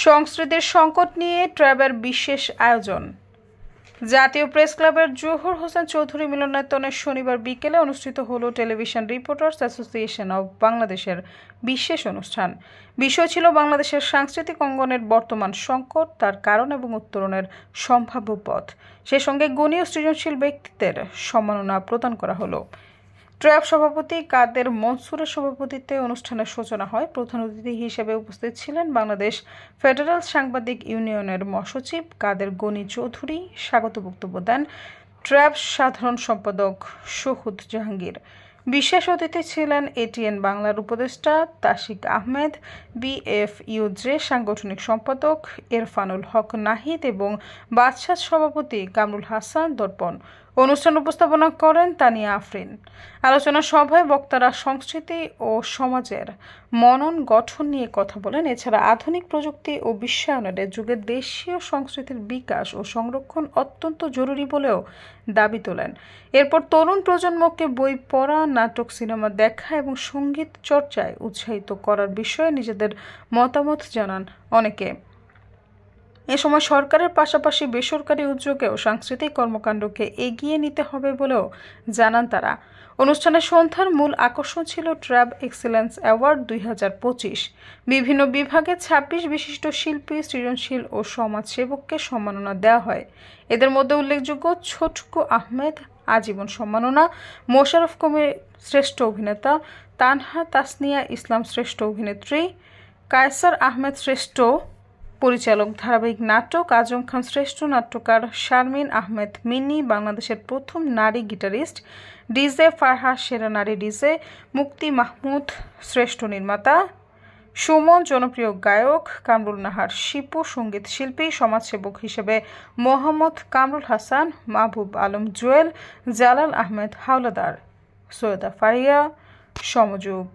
সংস্কৃতির সংকট নিয়ে ট্র্যাবের বিশেষ আয়োজন। জাতীয় প্রেস ক্লাবের জহুর হোসেন চৌধুরী মিলনায়তনে শনিবার বিকেলে অনুষ্ঠিত হলো টেলিভিশন রিপোর্টার্স অ্যাসোসিয়েশন অব বাংলাদেশের বিশেষ অনুষ্ঠান। বিষয় ছিল বাংলাদেশের সাংস্কৃতিক অঙ্গনের বর্তমান সংকট, তার কারণ এবং উত্তরণের সম্ভাব্য পথ। সে সঙ্গে গুণী ও সৃজনশীল ব্যক্তিত্বের সম্মাননা প্রদান করা হলো। ট্র্যাব সভাপতি কাদের মনসুরের সভাপতিত্বে অনুষ্ঠানের সূচনা হয়। প্রধান অতিথি হিসেবে উপস্থিত ছিলেন বাংলাদেশ ফেডারেল সাংবাদিক ইউনিয়নের মহাসচিব কাদের গনি চৌধুরী। স্বাগত বক্তব্য দেন ট্র্যাব সাধারণ সম্পাদক শহুদ জাহাঙ্গীর। বিশেষ অতিথি ছিলেন এটিএন বাংলার উপদেষ্টা তাশিক আহমেদ, বিএফইউজে সাংগঠনিক সম্পাদক এরফানুল হক নাহিদ এবং বাদশাহ সভাপতি কামরুল হাসান দর্পণ। অনুষ্ঠান উপস্থাপনা করেন তানিয়া আফরিন। আলোচনা সভায় বক্তারা সংস্কৃতি ও সমাজের মনন গঠন নিয়ে কথা বলেন। এছাড়া আধুনিক প্রযুক্তি ও বিশ্বায়নের যুগে দেশীয় সংস্কৃতির বিকাশ ও সংরক্ষণ অত্যন্ত জরুরি বলেও দাবি তোলেন। এরপর তরুণ প্রজন্মকে বই পড়া, নাটক, সিনেমা দেখা এবং সঙ্গীত চর্চায় উৎসাহিত করার বিষয়ে নিজেদের মতামত জানান অনেকে। এ সময় সরকারের পাশাপাশি বেসরকারি উদ্যোগেও সাংস্কৃতিক কর্মকাণ্ডকে এগিয়ে নিতে হবে বলেও জানান তারা। অনুষ্ঠানের সন্ধ্যার মূল আকর্ষণ ছিল ট্র্যাব এক্সেলেন্স অ্যাওয়ার্ড 2025। বিভিন্ন বিভাগে 26 বিশিষ্ট শিল্পী, সৃজনশীল ও সমাজসেবককে সম্মাননা দেওয়া হয়। এদের মধ্যে উল্লেখযোগ্য ছোটকু আহমেদ আজীবন সম্মাননা, মোশাররফ কবির শ্রেষ্ঠ অভিনেতা, তানহা তাসনিয়া ইসলাম শ্রেষ্ঠ অভিনেত্রী, কায়সার আহমেদ শ্রেষ্ঠ পরিচালক ধারাবাহিক নাটক, আজম খান শ্রেষ্ঠ নাট্যকার, শারমিন আহমেদ মিনি বাংলাদেশের প্রথম নারী গিটারিস্ট, ডিজে ফারহা সেরা নারী ডিজে, মুক্তি মাহমুদ শ্রেষ্ঠ নির্মাতা, সুমন জনপ্রিয় গায়ক, কামরুল নাহার শিপু সঙ্গীত শিল্পী, সমাজসেবক হিসেবে মোহাম্মদ কামরুল হাসান, মাহবুব আলম জুয়েল, জালাল আহমেদ হাওলাদার, সৈয়দা ফারিয়া, সমযোগ।